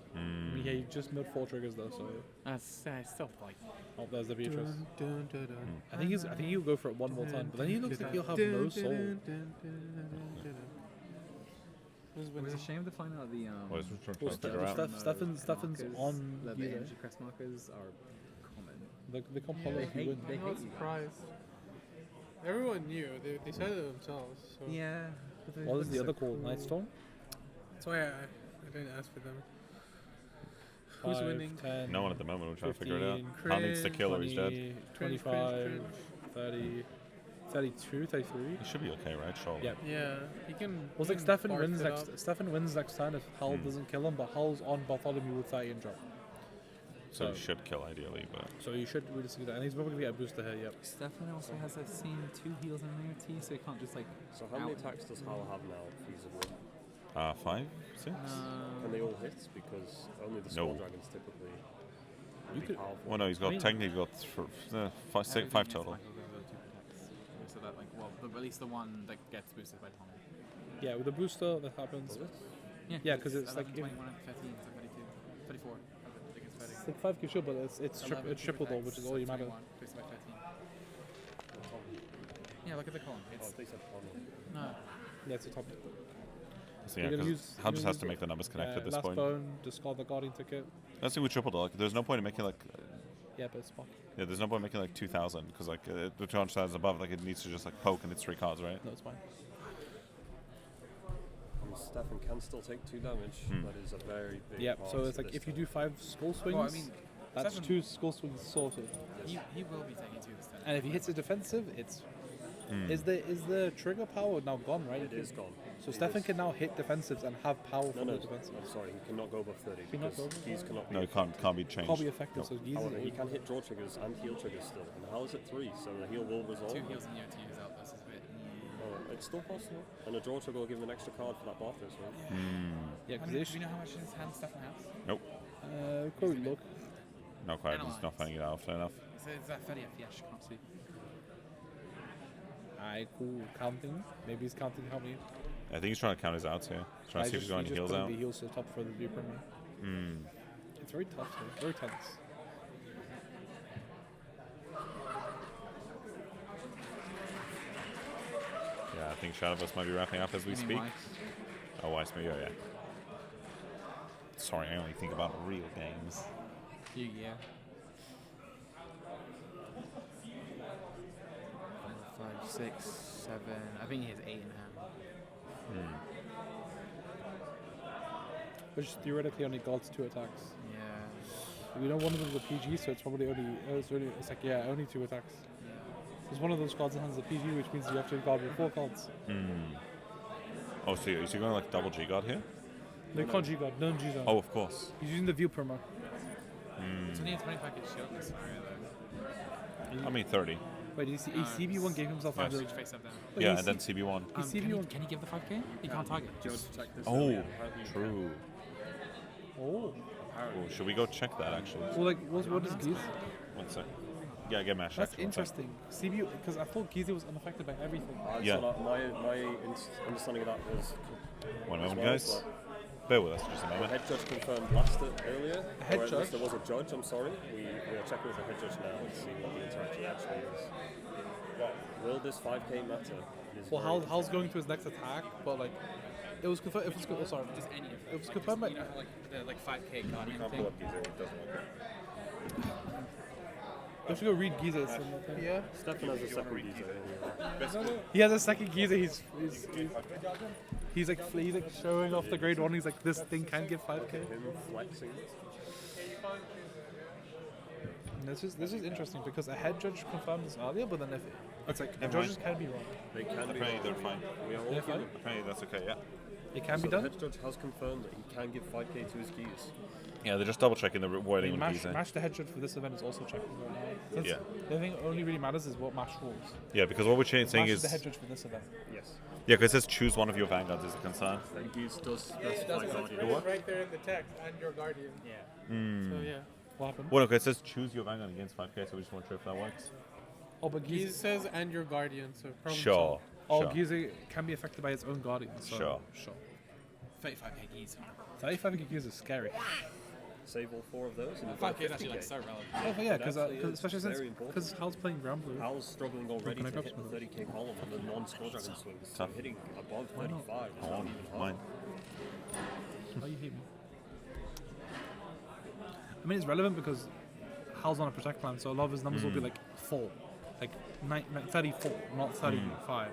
Yeah, you just milled 4 triggers though. So That's still like. oh, there's the Beatrice. I think he'll go for it one more time, but then he looks like he'll have no soul. It was a shame to find out the Well, it's just trying Well, to figure out. Stefan's markers, on the Gyze. energy crest markers are common. The compound if you win. They I'm not hate you. surprised. Everyone knew. They said it themselves. So Yeah. What is the other call? Nightstorm? that's why I didn't ask for them. Who's 5, winning? 10, No one at the moment. We're trying to figure it out. 15, Hal needs to cringe, kill or he's dead. 20, Cringe, 25, cringe. 30, 32, 33. He should be okay, right? Sure. Yep. Yeah, he can. Well, it's he like can Stefan barf wins it next. up. Stefan wins next turn if Hal doesn't kill him, but Hal's on Bartholomew with 30 and drop. So he should kill ideally, but So you should really see that, and he's probably gonna get a booster here. Yep. Stefan also has a scene 2 heals and an AOT, so he can't just like. So how many out- attacks does Hal have now, feasibly? 5, 6. And they all hit because only the No. small dragons typically. You be could- powerful. Well, no, he's got I mean- technically he's got five Everything five is total. like over 2 protects. So that like at least the one that gets boosted by Tommy. Yeah, with the booster that happens. Was it? Yeah, 'cause it's like 11, 21, 13, so 32, 34. I think it's 30. It's like 5k shield, but it's triple though, which is all you matter. 21, boosted by 13. Yeah, look at the column. Oh, It's they said Tommy. no. Yeah, it's a top. So You're yeah, gonna 'cause use- Hal you're just gonna has to use make the numbers connect at this last point. bone, discard the guardian ticket. Let's see with triple though. Like, there's no point in making like Yeah, but it's fine. yeah, there's no point in making like 2,000 because like the 200,000 above, like it needs to just like poke and it's 3 cards, right? No, it's fine. And Stefan can still take 2 damage. That is a very big Yeah, part so it's to like this if you turn. do 5 skull swings, Well, I mean, that's Stefan- 2 skull swings sorted. He will be taking 2 this turn. And if he hits a defensive, it's is the trigger power now gone, right? It is gone. So It Stefan is- can now hit defensives and have power No, from no, the defensive. I'm sorry, he cannot go above 30 He not because go above? Gyze cannot be. No, it can't be changed. Can't be effective, so he's However, he can hit draw triggers and heal triggers still, and Hal is at 3, so the heal will resolve. 2 heals in year to use out. This is a bit. It's still possible, and a draw trigger will give him an extra card for that Barthos, right? Yeah, How because many, do you know how much his hand Stefan has? Nope, probably look. not quite. He's Analyze. not finding it out often enough. Is that 30 FPS? Can't see. Alright, cool. Counting. Maybe he's counting how many. I think he's trying to count his outs here. He's trying to see if he's going heals out. The heals to the top for the view premier. It's very tough, though. Very tense. Yeah, I think Shadowverse might be wrapping up as we You mean speak. why? Oh, Weiss, maybe, oh yeah. Sorry, I only think about real games. Yeah. 5, 6, 7. I think he has 8 in hand. Which theoretically only guards 2 attacks. Yeah. You know, one of them is a PG, so it's probably only. It's like, yeah, only 2 attacks. Because one of those cards in hand is a PG, which means you have to guard with 4 cards. Oh, so is he going like double G guard here? No, you can't G guard, no G zone. Oh, of course. He's using the view promo. It's only a 25 hit shield in this scenario, though. I mean 30. Wait, did you see? CB1 gave himself Yes. 5 Face up down. Wait, Yeah, he's and then CB1. He's Can, CB1. can he give the 5k? He can't target. Oh, true. Oh. Oh, should we go check that actually? Well, like, what is Gyze? 1 sec. Yeah, get mashed. That's actually, 1 sec. interesting. CB, because I thought Gyze was unaffected by everything. Yeah. So my understanding of that was 1 as moment, well, guys. but Bear with us just a the moment. head judge confirmed last earlier. A head or at least judge? There was a judge, I'm sorry. We are checking with the head judge now to see what the interaction actually is. Will this 5k matter? It is Well, very Hal's going to his next attack, but like, it was confirmed. It was oh, sorry. Just any of them. It was Like, confirmed by. you know, like the 5k guardian thing. You have to go read Gyze. Yeah. Stefan has a second Gyze. He has a second Gyze. He's like showing off the grade 1. He's like, this thing can give 5k. Him flexing. And this is interesting because a head judge confirmed this earlier, but then if it's like the judges can be wrong. They can be Apparently wrong. they're fine. We are all They're human. fine? Apparently that's okay, yeah. It can So be the done. head judge has confirmed that he can give 5k to his Gyze. Yeah, they're just double checking the wording with Mash, Gyze. Mash the head judge for this event is also checking right now. Yeah. The thing that only really matters is what Mash rules. Yeah, because what we're saying Mash is is the head judge for this event. Yes. yeah, because it says choose one of your vanguards is a concern. And Gyze does specify guardian. It's right there in the text, and your guardian. So yeah. What happened? Well, okay, it says choose your vanguard against 5k, so we just want to try if that works. Oh, but He Gyze. says, and your guardian, so problem Sure. solved. Oh, Sure. Gyze can be affected by its own guardian. So Sure. Sure. 35k keys. 35 Gyze is scary. Save all 4 of those. And you've 5k got is actually like 50K. so relevant. Oh, but yeah, It actually is especially since very important. because Hal's playing Granblue. Hal's struggling already Can I to grab hit some the of 30k column on the non-skull dragon swings. So Tough. hitting above 35 is Come not on, even hard. mine. Oh, you hate me. I mean, it's relevant because Hal's on a protect plan, so a lot of his numbers will be like 4, like 34, not 35.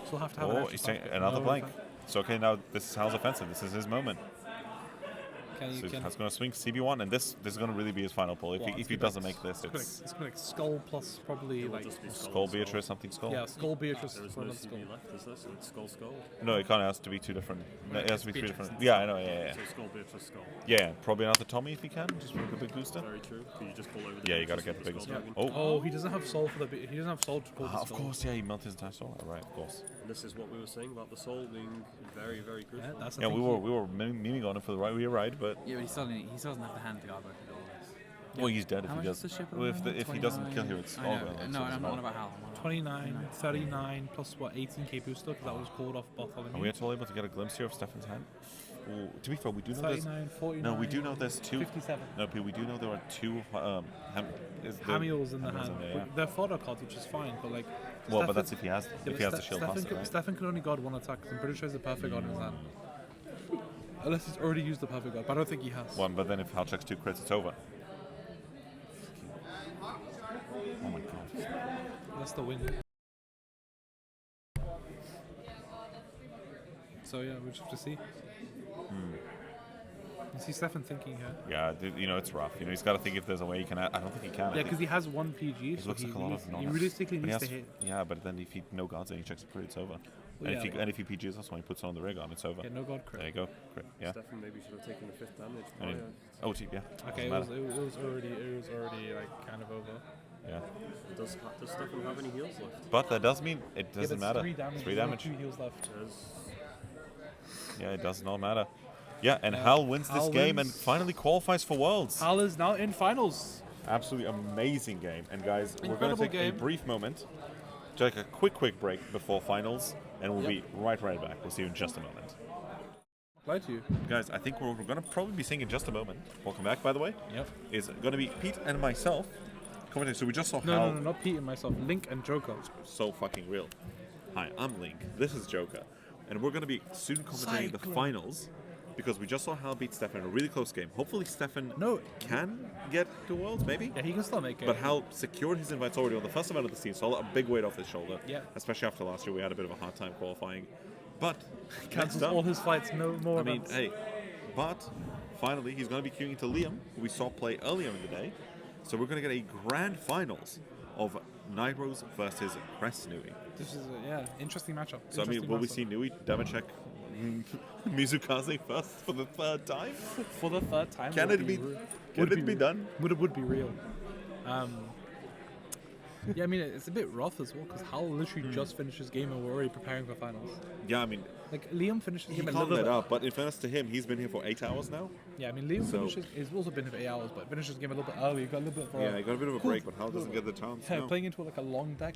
So he'll have to have an Oh, extra he's saying 5K. another No blank. effect. So okay, now this is Hal's offensive. This is his moment. Can you So can? Hal's going to swing CB1, and this is going to really be his final pull. If Well, he, it's if he gonna doesn't make this, It's it's gonna be like skull plus probably It will like just be Skull Beatrice, something Skull. yeah, skull Beatrice There is for no another skull. CB left, is there? So it's skull skull. No, it kind of has to be 2 different. No, it has to be 3 Beatrice different. and Yeah, I know. Yeah. So skull Beatrice skull. Yeah, probably another Tommy if he can, just for a big booster. Very true. Can you just pull over the Yeah, you got to Beatrice get the with biggest. skull dragon? Oh, Oh, he doesn't have soul for he doesn't have soul to call the of skull. course, yeah, he melted his entire soul. Right, of course. And this is what we were saying about the soul being very, very Yeah, crucial. that's the Yeah, thing. we were memeing on it for the right we ride, but Yeah, but he still doesn't have the hand to guard both of all this. Well, he's dead if How he much does. is the ship Well, if, at if he doesn't kill here, it's I all know. gone. No, I'm not on about Hal. I'm on about 29, 39 plus what 18k booster because that was called off Bartholomew. Are we at all able to get a glimpse here of Stefan's hand? Ooh, to be fair, we do know there's 39, 49. no. We do know there's two. 57. No, but we do know there are two. Hamiels in the hand. there, yeah. They're photo cards, which is fine, but like. Well, Stefan- but that's if he has Yeah, if he has the shield pass. Right? Stefan can only guard one attack. 'Cause I'm pretty sure he's the perfect guard in his hand. Unless he's already used the perfect guard, but I don't think he has. One, but then if Hal checks 2 crits, it's over. Oh my god. That's the win. So yeah, we'll just have to see. You see Stefan thinking here. Yeah, dude, you know it's rough. You know he's got to think if there's a way he can. I don't think he can. I Yeah, think because he has one PG, it so looks he, like a lot of he realistically but he needs has- to hit. Yeah, but then if he no gods and he checks a crit, it's over. Well, and, yeah, if he PGs us when he puts on the rig on, it's over. Yeah, no god crit. There you go. Crit. Yeah. Stefan maybe should have taken the 5th damage. I mean, OT. Yeah. Okay, it Doesn't was, matter. it was already like kind of over. Yeah. Does Stefan have any heals left? But that does mean it Yeah, doesn't but matter. 3 damage. 3 there's only damage. 2 heals left. Yeah, it does not matter. Yeah, and Hal wins this Hal game and wins. finally qualifies for Worlds. Hal is now in finals. Absolutely amazing game. And guys, we're going Incredible to take game. a brief moment, take a quick break before finals, and we'll be right back. We'll see you in just a moment. Lie to you. Guys, I think we're going to probably be seeing in just a moment. Welcome back, by the way. Yep. Is going to be Pete and myself commenting. So we just saw No, Hal. no, not Pete and myself. Link and Joker. So fucking real. Hi, I'm Link. This is Joker. And we're going to be soon commentating the finals because we just saw Hal beat Stefan in a really close game. Hopefully Stefan can get to Worlds, maybe? Yeah, he can still make it. But Hal secured his invites already on the first event of the season, so a big weight off his shoulder. Yeah. Especially after last year, we had a bit of a hard time qualifying. But cancels next up, all his fights. No more. I mean, events. hey, but finally he's going to be queuing into Liam, who we saw play earlier in the day. So we're going to get a grand finals of Nightrose versus Crest Nui. This is a interesting matchup. So I mean, will we see Nui damage Mizukaze first for the 3rd time? for the 3rd time? Can would it be? re- Can would it be done? Would be real. Yeah, I mean it's a bit rough as well because Hal literally just finished his game and we're already preparing for finals. Yeah, I mean, Like Liam finished his he game a can't little let bit. up. But in fairness to him, he's been here for 8 hours now. Yeah, I mean Liam So- finishes. He's also been here for 8 hours, but finished his game a little bit early. Got a little bit. Of Yeah, he got a bit of a cool. break, but Hal doesn't get the chance. Yeah, no. playing into like a long deck,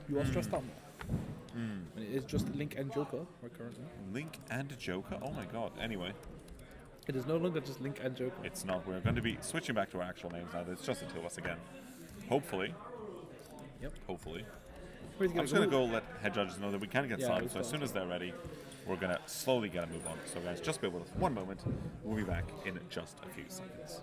you are stressed out more. And it is just Link and Joker right currently. Link and Joker? Oh my god. Anyway, It is no longer just Link and Joker. it's not. We're going to be switching back to our actual names now. It's just the two of us again. Hopefully. Yep. Hopefully. Where's he I'm just going to go let head judges know that we can get Yeah, started. we've So as got- soon as they're ready, we're going to slowly get a move on. So guys, just bear with us one moment. We'll be back in just a few seconds.